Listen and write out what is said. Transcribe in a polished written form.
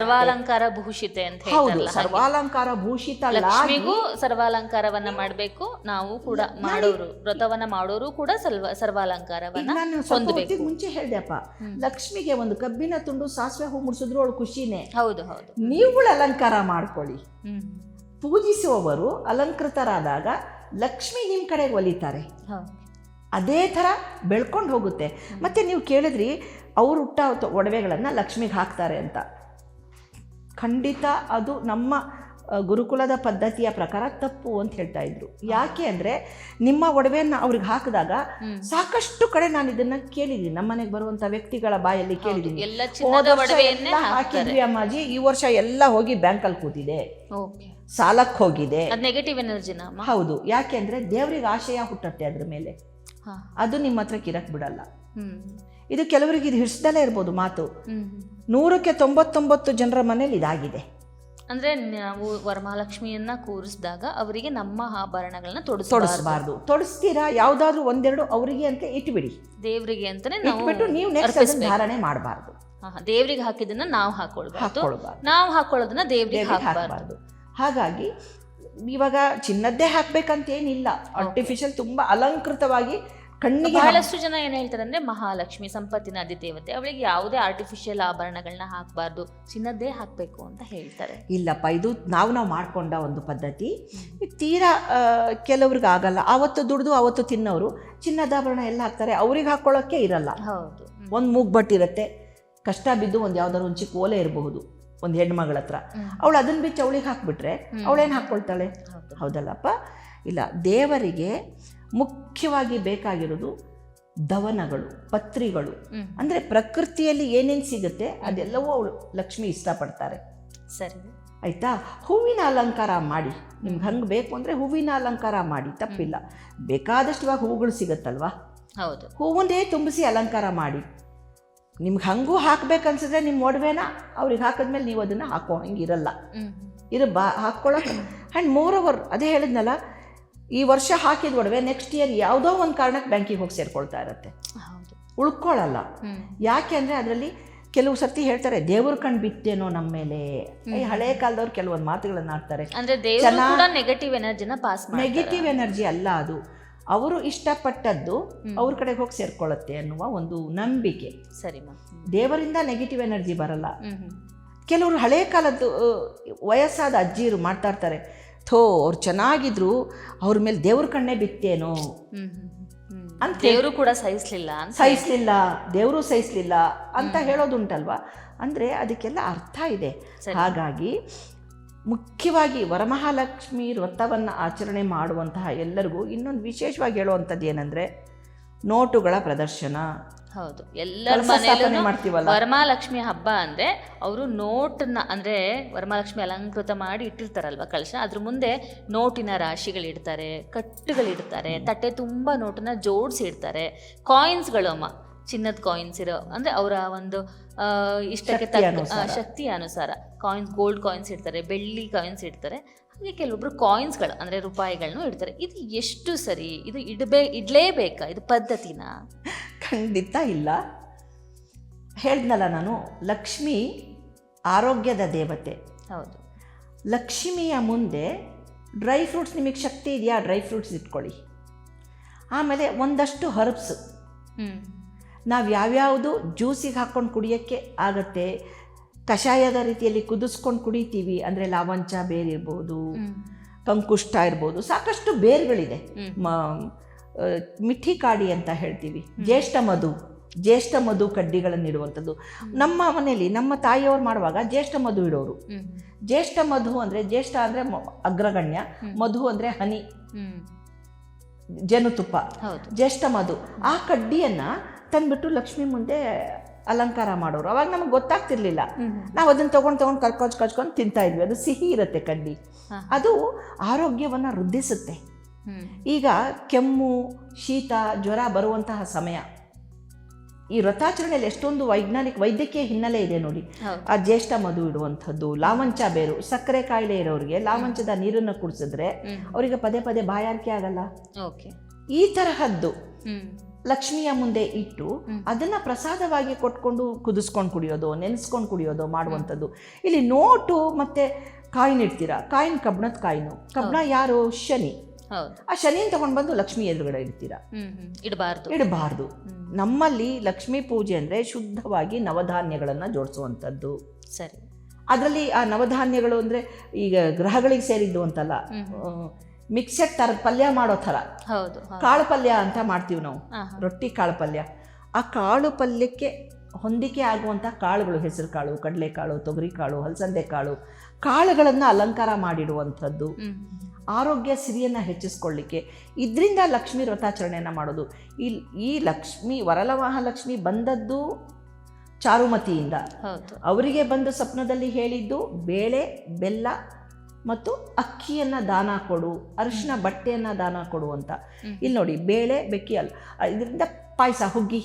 ಸರ್ವಾಲಂಕಾರ ಭೂಷಿತೆ ಅಂತ ಹೌದು, ಹೇಳ್ತಾರಲ್ಲ, ಸರ್ವಾಲಂಕಾರ ಭೂಷಿತ ಲಕ್ಷ್ಮಿಗೂ ಸರ್ವಾಲಂಕಾರವನ್ನ ಮಾಡ್ಬೇಕು, ನಾವು ಕೂಡ ಮಾಡೋರು ವ್ರತವನ್ನ ಮಾಡೋರು ಕೂಡ ಸರ್ವಾಲಂಕಾರವನ್ನ ನಾನು ಸ್ವಲ್ಪ ಹೊಂದಬೇಕು. ಹೊತ್ತಿಗೆ ಮುಂಚೆ ಹೇಳ್ದೆಪ್ಪ, ಲಕ್ಷ್ಮಿಗೆ ಒಂದು ಕಬ್ಬಿನ ತುಂಡು ಸಾಸಿವೆ ಹೂ ಮುಡಿಸಿದ್ರು ಅವಳು ಖುಷಿನೇ. ಹೌದು ಹೌದು. ನೀವುಗಳು ಅಲಂಕಾರ ಮಾಡ್ಕೊಳ್ಳಿ. ಹ್ಮ್. ಪೂಜಿಸುವವರು ಅಲಂಕೃತರಾದಾಗ ಲಕ್ಷ್ಮಿ ನಿಮ್ಮ ಕಡೆಗೆ ಒಲಿತಾರೆ. ಅದೇ ಥರ ಬೆಳ್ಕೊಂಡು ಹೋಗುತ್ತೆ. ಮತ್ತು ನೀವು ಕೇಳಿದ್ರಿ ಅವ್ರು ಹುಟ್ಟ ಒಡವೆಗಳನ್ನು ಲಕ್ಷ್ಮಿಗೆ ಹಾಕ್ತಾರೆ ಅಂತ. ಖಂಡಿತ ಅದು ನಮ್ಮ ಗುರುಕುಲದ ಪದ್ಧತಿಯ ಪ್ರಕಾರ ತಪ್ಪು ಅಂತ ಹೇಳ್ತಾ ಇದ್ರು. ಯಾಕೆ ಅಂದರೆ ನಿಮ್ಮ ಒಡವೆಯನ್ನು ಅವ್ರಿಗೆ ಹಾಕಿದಾಗ ಸಾಕಷ್ಟು ಕಡೆ ನಾನು ಇದನ್ನು ಕೇಳಿದ್ದೀನಿ, ನಮ್ಮ ಮನೆಗೆ ಬರುವಂಥ ವ್ಯಕ್ತಿಗಳ ಬಾಯಲ್ಲಿ ಕೇಳಿದ್ದೀನಿ. ಹಾಕಿದ್ವಿ ಅಮ್ಮಾಜಿ, ಈ ವರ್ಷ ಎಲ್ಲ ಹೋಗಿ ಬ್ಯಾಂಕಲ್ಲಿ ಕೂತಿದೆ, ಸಾಲಕ್ಕೆ ಹೋಗಿದೆ. ನೆಗೆಟಿವ್ ಎನರ್ಜಿನ. ಹೌದು. ಯಾಕೆ ಅಂದರೆ ದೇವರಿಗೆ ಆಶಯ ಹುಟ್ಟತ್ತೆ ಅದ್ರ ಮೇಲೆ, ಅದು ನಿಮ್ಮ ಹತ್ರ ಕಿರಕ್ ಬಿಡಲ್ಲ. ಇದು ಕೆಲವರಿಗೆ ಇದು ಹಿಡಿಸ್ದಲೇ ಇರ್ಬೋದು ಮಾತು. 100ಕ್ಕೆ 99 ಜನರ ಮನೇಲಿ ಇದಾಗಿದೆ. ಅಂದ್ರೆ ನಾವು ವರಮಹಾಲಕ್ಷ್ಮಿಯನ್ನ ಕೂರಿಸಿದಾಗ ಅವರಿಗೆ ನಮ್ಮ ಆಭರಣಗಳನ್ನ ತೊಡಿಸಬಾರ್ದು. ತೊಡಿಸ್ತೀರಾ ಯಾವ್ದಾದ್ರು ಒಂದೆರಡು ಅವರಿಗೆ ಅಂತ ಇಟ್ಬಿಡಿ, ದೇವರಿಗೆ ಅಂತಾನೆ ಇಟ್ಬಿಟ್ಟು ನೀವು ನೆಕ್ಸ್ಟ್ ಧಾರಣೆ ಮಾಡಬಾರ್ದು. ದೇವರಿಗೆ ಹಾಕಿದ್ದನ್ನ ನಾವು ಹಾಕೊಳ್ಬಾರ್ದು, ನಾವು ಹಾಕೊಳ್ಳೋದನ್ನ ದೇವರಿಗೆ ಹಾಕಬಾರ್ದು. ಹಾಗಾಗಿ ಇವಾಗ ಚಿನ್ನದ್ದೇ ಹಾಕ್ಬೇಕಂತೇನಿಲ್ಲ, ಆರ್ಟಿಫಿಷಿಯಲ್ ತುಂಬಾ ಅಲಂಕೃತವಾಗಿ ಕಣ್ಣಿಗೆ. ಬಹಳಷ್ಟು ಜನ ಏನ್ ಹೇಳ್ತಾರೆ ಅಂದ್ರೆ ಮಹಾಲಕ್ಷ್ಮಿ ಸಂಪತ್ತಿನ ಅಧಿದೇವತೆ, ಅವಳಿಗೆ ಯಾವುದೇ ಆರ್ಟಿಫಿಷಿಯಲ್ ಆಭರಣಗಳನ್ನ ಹಾಕಬಾರ್ದು, ಚಿನ್ನದ್ದೇ ಹಾಕಬೇಕು ಅಂತ ಹೇಳ್ತಾರೆ. ಇಲ್ಲಪ್ಪ, ಇದು ನಾವು ಮಾಡ್ಕೊಂಡ ಒಂದು ಪದ್ಧತಿ. ತೀರಾ ಕೆಲವ್ರಿಗೆ ಆಗಲ್ಲ, ಆವತ್ತು ದುಡ್ದು ಅವತ್ತು ತಿನ್ನೋರು ಚಿನ್ನದಾಭರಣ ಎಲ್ಲ ಹಾಕ್ತಾರೆ, ಅವ್ರಿಗೆ ಹಾಕೊಳ್ಳೋಕ್ಕೆ ಇರಲ್ಲ. ಹೌದು. ಒಂದು ಮೂಗ್ಬಟ್ಟಿರುತ್ತೆ, ಕಷ್ಟ ಬಿದ್ದು ಒಂದು ಯಾವ್ದಾದ್ರು ಒಂದು ಚಿಕ್ಕ ಓಲೆ ಇರಬಹುದು ಒಂದು ಹೆಣ್ಮಗಳ ಹತ್ರ, ಅವಳು ಅದನ್ನ ಬಿಚ್ಚು ಅವಳಿಗೆ ಹಾಕ್ಬಿಟ್ರೆ ಅವಳೇನು ಹಾಕ್ಕೊಳ್ತಾಳೆ? ಹೌದಲ್ಲಪ್ಪ. ಇಲ್ಲ, ದೇವರಿಗೆ ಮುಖ್ಯವಾಗಿ ಬೇಕಾಗಿರೋದು ದವನಗಳು, ಪತ್ರಿಗಳು. ಅಂದರೆ ಪ್ರಕೃತಿಯಲ್ಲಿ ಏನೇನು ಸಿಗುತ್ತೆ ಅದೆಲ್ಲವೂ ಅವಳು ಲಕ್ಷ್ಮಿ ಇಷ್ಟಪಡ್ತಾರೆ. ಸರಿ, ಆಯಿತಾ? ಹೂವಿನ ಅಲಂಕಾರ ಮಾಡಿ, ನಿಮ್ಗೆ ಹಂಗೆ ಬೇಕು ಅಂದರೆ ಹೂವಿನ ಅಲಂಕಾರ ಮಾಡಿ, ತಪ್ಪಿಲ್ಲ. ಬೇಕಾದಷ್ಟು ಇವಾಗ ಹೂಗಳು ಸಿಗುತ್ತಲ್ವಾ, ಹೌದು, ಹೂವನ್ನೇ ತುಂಬಿಸಿ ಅಲಂಕಾರ ಮಾಡಿ. ನಿಮ್ಗೆ ಹಂಗೂ ಹಾಕ್ಬೇಕನ್ಸಿದ್ರೆ ನಿಮ್ಮ ಒಡವೆನ ಅವ್ರಿಗೆ ಹಾಕಿದ್ಮೇಲೆ ನೀವು ಅದನ್ನು ಹಾಕೋ ಹಂಗಿರಲ್ಲ. ಇದು ಹಾಕ್ಕೊಳ್ಳೋಕೆ. ಆ್ಯಂಡ್ ಮೋರೋವರ್, ಅದೇ ಹೇಳಿದ್ನಲ್ಲ, ಈ ವರ್ಷ ಹಾಕಿದ ಒಡವೆ ನೆಕ್ಸ್ಟ್ ಇಯರ್ ಯಾವುದೋ ಒಂದು ಕಾರಣಕ್ಕೆ ಬ್ಯಾಂಕಿಗೆ ಹೋಗಿ ಸೇರ್ಕೊಳ್ತಾ ಇರುತ್ತೆ, ಉಳ್ಕೊಳ್ಳಲ್ಲ. ಯಾಕೆ ಅಂದರೆ ಅದರಲ್ಲಿ ಕೆಲವು ಸರ್ತಿ ಹೇಳ್ತಾರೆ ದೇವ್ರ ಕಣ್ ಬಿತ್ತೇನೋ ನಮ್ಮ ಮೇಲೆ. ಈ ಹಳೆ ಕಾಲದವ್ರು ಕೆಲವೊಂದು ಮಾತುಗಳನ್ನು ಆಡ್ತಾರೆ. ನೆಗೆಟಿವ್ ಎನರ್ಜಿ ಅಲ್ಲ ಅದು, ಅವರು ಇಷ್ಟಪಟ್ಟದ್ದು ಅವ್ರ ಕಡೆಗೆ ಹೋಗಿ ಸೇರ್ಕೊಳ್ಳುತ್ತೆ ಅನ್ನುವ ಒಂದು ನಂಬಿಕೆ. ಸರಿ, ದೇವರಿಂದ ನೆಗೆಟಿವ್ ಎನರ್ಜಿ ಬರಲ್ಲ. ಕೆಲವರು ಹಳೆ ಕಾಲದ್ದು ವಯಸ್ಸಾದ ಅಜ್ಜಿಯರು ಮಾಡ್ತಾ ಇರ್ತಾರೆ, ಥೋ ಅವ್ರು ಚೆನ್ನಾಗಿದ್ರು, ಅವ್ರ ಮೇಲೆ ದೇವ್ರ ಕಣ್ಣೇ ಬಿತ್ತೇನೋ ಅಂತ. ದೇವರು ಕೂಡ ಸಹಿಸ್ಲಿಲ್ಲ, ದೇವರು ಸಹಿಸ್ಲಿಲ್ಲ ಅಂತ ಹೇಳೋದುಂಟಲ್ವಾ. ಅಂದರೆ ಅದಕ್ಕೆಲ್ಲ ಅರ್ಥ ಇದೆ. ಹಾಗಾಗಿ ಮುಖ್ಯವಾಗಿ ವರಮಹಾಲಕ್ಷ್ಮಿ ವ್ರತವನ್ನು ಆಚರಣೆ ಮಾಡುವಂತಹ ಎಲ್ಲರಿಗೂ ಇನ್ನೊಂದು ವಿಶೇಷವಾಗಿ ಹೇಳುವಂಥದ್ದು ಏನಂದರೆ ನೋಟುಗಳ ಪ್ರದರ್ಶನ. ಹೌದು, ಎಲ್ಲರ ಮನೆಯಲ್ಲೂ ವರಮಹಾಲಕ್ಷ್ಮಿ ಹಬ್ಬ ಅಂದರೆ ಅವರು ನೋಟನ್ನ, ಅಂದರೆ ವರಮಹಾಲಕ್ಷ್ಮಿ ಅಲಂಕೃತ ಮಾಡಿ ಇಟ್ಟಿರ್ತಾರಲ್ವ ಕಳಶ, ಅದ್ರ ಮುಂದೆ ನೋಟಿನ ರಾಶಿಗಳಿಡ್ತಾರೆ, ಕಟ್ಟುಗಳಿಡ್ತಾರೆ, ತಟ್ಟೆ ತುಂಬ ನೋಟನ್ನ ಜೋಡಿಸಿ ಇಡ್ತಾರೆ. ಕಾಯಿನ್ಸ್ಗಳು ಅಮ್ಮ, ಚಿನ್ನದ ಕಾಯಿನ್ಸ್ ಇರೋ, ಅಂದರೆ ಅವರ ಒಂದು ಇಷ್ಟಕ್ಕೆ ಶಕ್ತಿಯ ಅನುಸಾರ ಕಾಯಿನ್ಸ್, ಗೋಲ್ಡ್ ಕಾಯಿನ್ಸ್ ಇಡ್ತಾರೆ, ಬೆಳ್ಳಿ ಕಾಯಿನ್ಸ್ ಇಡ್ತಾರೆ. ಹಾಗೆ ಕೆಲವೊಬ್ರು ಕಾಯಿನ್ಸ್ಗಳು ಅಂದರೆ ರೂಪಾಯಿಗಳನ್ನು ಇಡ್ತಾರೆ. ಇದು ಎಷ್ಟು ಸರಿ? ಇದು ಇಡಲೇಬೇಕಾ? ಇದು ಪದ್ಧತಿನ? ಖಂಡಿತ ಇಲ್ಲ. ಹೇಳಿದ್ನಲ್ಲ ನಾನು, ಲಕ್ಷ್ಮಿ ಆರೋಗ್ಯದ ದೇವತೆ. ಹೌದು. ಲಕ್ಷ್ಮಿಯ ಮುಂದೆ ಡ್ರೈ ಫ್ರೂಟ್ಸ್, ನಿಮಗೆ ಶಕ್ತಿ ಇದೆಯಾ ಡ್ರೈ ಫ್ರೂಟ್ಸ್ ಇಟ್ಕೊಳ್ಳಿ. ಆಮೇಲೆ ಒಂದಷ್ಟು ಹರ್ಬ್ಸ್, ನಾವು ಯಾವ್ಯಾವುದು ಜ್ಯೂಸಿಗೆ ಹಾಕ್ಕೊಂಡು ಕುಡಿಯೋಕ್ಕೆ ಆಗತ್ತೆ, ಕಷಾಯದ ರೀತಿಯಲ್ಲಿ ಕುದಿಸ್ಕೊಂಡು ಕುಡಿತೀವಿ, ಅಂದರೆ ಲಾವಂಚ ಬೇರು ಇರ್ಬೋದು, ಕಂಕುಷ್ಟ ಇರ್ಬೋದು, ಸಾಕಷ್ಟು ಬೇರುಗಳಿದೆ. ಮಿಠಿ ಕಾಡಿ ಅಂತ ಹೇಳ್ತೀವಿ, ಜ್ಯೇಷ್ಠ ಮಧು ಕಡ್ಡಿಗಳನ್ನು ಇಡುವಂಥದ್ದು. ನಮ್ಮ ಮನೆಯಲ್ಲಿ ನಮ್ಮ ತಾಯಿಯವ್ರು ಮಾಡುವಾಗ ಜ್ಯೇಷ್ಠ ಮಧು ಇಡೋರು. ಜ್ಯೇಷ್ಠ ಮಧು ಅಂದರೆ, ಜ್ಯೇಷ್ಠ ಅಂದರೆ ಅಗ್ರಗಣ್ಯ, ಮಧು ಅಂದರೆ ಹನಿ, ಜೇನುತುಪ್ಪ, ಜ್ಯೇಷ್ಠ ಮಧು. ಆ ಕಡ್ಡಿಯನ್ನು ತಂದುಬಿಟ್ಟು ಲಕ್ಷ್ಮಿ ಮುಂದೆ ಅಲಂಕಾರ ಮಾಡೋರು. ಅವಾಗ ನಮಗೆ ಗೊತ್ತಾಗ್ತಿರ್ಲಿಲ್ಲ, ನಾವು ಅದನ್ನು ತೊಗೊಂಡು ಕಚ್ಕೊಂಡು ತಿಂತಾ ಇದ್ವಿ. ಅದು ಸಿಹಿ ಇರುತ್ತೆ ಕಡ್ಡಿ, ಅದು ಆರೋಗ್ಯವನ್ನು ವೃದ್ಧಿಸುತ್ತೆ. ಈಗ ಕೆಮ್ಮು, ಶೀತ, ಜ್ವರ ಬರುವಂತಹ ಸಮಯ, ಈ ವ್ರತಾಚರಣೆಯಲ್ಲಿ ಎಷ್ಟೊಂದು ವೈದ್ಯಕೀಯ ಹಿನ್ನೆಲೆ ಇದೆ ನೋಡಿ. ಆ ಜ್ಯೇಷ್ಠ ಮಧು ಇಡುವಂಥದ್ದು, ಲಾವಂಚ ಬೇರು, ಸಕ್ಕರೆ ಕಾಯಿಲೆ ಇರೋರಿಗೆ ಲಾವಂಚದ ನೀರನ್ನು ಕುಡಿಸಿದ್ರೆ ಅವರಿಗೆ ಪದೇ ಪದೇ ಬಾಯಾರಿಕೆ ಆಗಲ್ಲ. ಈ ತರಹದ್ದು ಲಕ್ಷ್ಮಿಯ ಮುಂದೆ ಇಟ್ಟು ಅದನ್ನು ಪ್ರಸಾದವಾಗಿ ಕೊಟ್ಕೊಂಡು ಕುದಿಸ್ಕೊಂಡು ಕುಡಿಯೋದು, ನೆನೆಸ್ಕೊಂಡು ಕುಡಿಯೋದು ಮಾಡುವಂಥದ್ದು. ಇಲ್ಲಿ ನೋಟು ಮತ್ತು ಕಾಯಿನ್ ಇಡ್ತೀರಾ, ಕಾಯಿನ್ ಕಬ್ಬಣದ ಕಾಯಿನು. ಕಬ್ಬಣ ಯಾರು? ಶನಿ. ಆ ಶನಿಯನ್ನು ತಗೊಂಡು ಬಂದು ಲಕ್ಷ್ಮಿ ಎದುರುಗಡೆ ಇಡ್ತೀರಾ, ಇಡಬಾರ್ದು. ನಮ್ಮಲ್ಲಿ ಲಕ್ಷ್ಮೀ ಪೂಜೆ ಅಂದರೆ ಶುದ್ಧವಾಗಿ ನವಧಾನ್ಯಗಳನ್ನು ಜೋಡಿಸುವಂಥದ್ದು. ಸರಿ. ಅದರಲ್ಲಿ ಆ ನವಧಾನ್ಯಗಳು ಅಂದರೆ ಈಗ ಗ್ರಹಗಳಿಗೆ ಸೇರಿದ್ದು ಅಂತಲ್ಲ, ಮಿಕ್ಸೆಡ್ ಥರದ ಪಲ್ಯ ಮಾಡೋ ಥರ ಕಾಳು ಪಲ್ಯ ಅಂತ ಮಾಡ್ತೀವಿ ನಾವು, ರೊಟ್ಟಿ ಕಾಳು ಪಲ್ಯ. ಆ ಕಾಳು ಪಲ್ಯಕ್ಕೆ ಹೊಂದಿಕೆ ಆಗುವಂಥ ಕಾಳುಗಳು, ಹೆಸರು ಕಾಳು, ಕಡಲೆಕಾಳು, ತೊಗರಿಕಾಳು, ಹಲಸಂದೆ ಕಾಳು, ಕಾಳುಗಳನ್ನು ಅಲಂಕಾರ ಮಾಡಿಡುವಂಥದ್ದು. ಆರೋಗ್ಯ ಸಿರಿಯನ್ನು ಹೆಚ್ಚಿಸ್ಕೊಳ್ಳಿಕ್ಕೆ ಇದರಿಂದ ಲಕ್ಷ್ಮೀ ವ್ರತಾಚರಣೆಯನ್ನು ಮಾಡೋದು. ಈ ಲಕ್ಷ್ಮಿ, ವರಮಹಾಲಕ್ಷ್ಮಿ ಬಂದದ್ದು ಚಾರುಮತಿಯಿಂದ. ಅವರಿಗೆ ಬಂದು ಸ್ವಪ್ನದಲ್ಲಿ ಹೇಳಿದ್ದು ಬೇಳೆ, ಬೆಲ್ಲ ಮತ್ತು ಅಕ್ಕಿಯನ್ನು ದಾನ ಕೊಡು, ಅರಿಶಿನ ಬಟ್ಟೆಯನ್ನು ದಾನ ಕೊಡು ಅಂತ. ಇಲ್ಲಿ ನೋಡಿ, ಬೇಳೆ, ಬೆಕ್ಕಿ ಅಲ್ಲ, ಇದರಿಂದ ಪಾಯಸ, ಹುಗ್ಗಿ